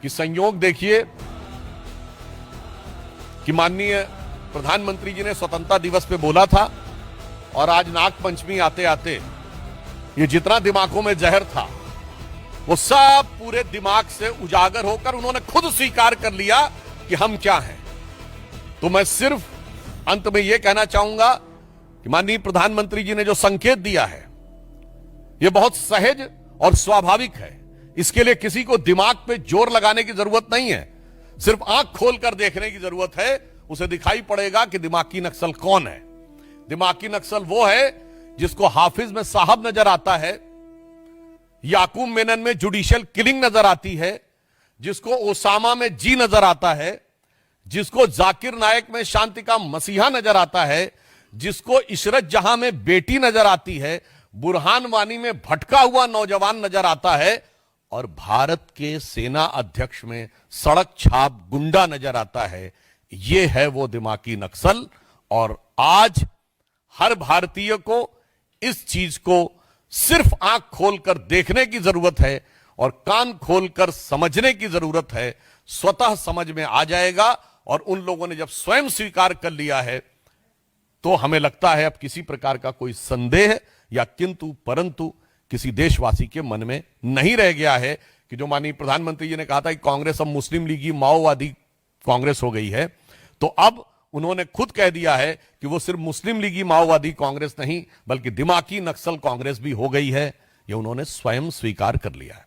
कि संयोग देखिए कि माननीय प्रधानमंत्री जी ने स्वतंत्रता दिवस पे बोला था और आज नाग पंचमी आते आते ये जितना दिमागों में जहर था वो सब पूरे दिमाग से उजागर होकर उन्होंने खुद स्वीकार कर लिया कि हम क्या हैं। तो मैं सिर्फ अंत में यह कहना चाहूंगा कि माननीय प्रधानमंत्री जी ने जो संकेत दिया है यह बहुत सहज और स्वाभाविक है। इसके लिए किसी को दिमाग पे जोर लगाने की जरूरत नहीं है, सिर्फ आंख खोलकर देखने की जरूरत है। उसे दिखाई पड़ेगा कि दिमागी नक्सल कौन है। दिमागी नक्सल वो है जिसको हाफिज में साहब नजर आता है, याकूब मेनन में जुडिशियल किलिंग नजर आती है, जिसको ओसामा में जी नजर आता है, जिसको जाकिर नायक में शांति का मसीहा नजर आता है, जिसको इशरत जहां में बेटी नजर आती है, बुरहान वानी में भटका हुआ नौजवान नजर आता है और भारत के सेना अध्यक्ष में सड़क छाप गुंडा नजर आता है। यह है वो दिमागी नक्सल। और आज हर भारतीय को इस चीज को सिर्फ आंख खोलकर देखने की जरूरत है और कान खोलकर समझने की जरूरत है। स्वतः समझ में आ जाएगा। और उन लोगों ने जब स्वयं स्वीकार कर लिया है तो हमें लगता है अब किसी प्रकार का कोई संदेह या किंतु परंतु किसी देशवासी के मन में नहीं रह गया है कि जो माननीय प्रधानमंत्री जी ने कहा था कि कांग्रेस अब मुस्लिम लीगी माओवादी कांग्रेस हो गई है, तो अब उन्होंने खुद कह दिया है कि वो सिर्फ मुस्लिम लीगी माओवादी कांग्रेस नहीं बल्कि दिमागी नक्सल कांग्रेस भी हो गई है। ये उन्होंने स्वयं स्वीकार कर लिया है।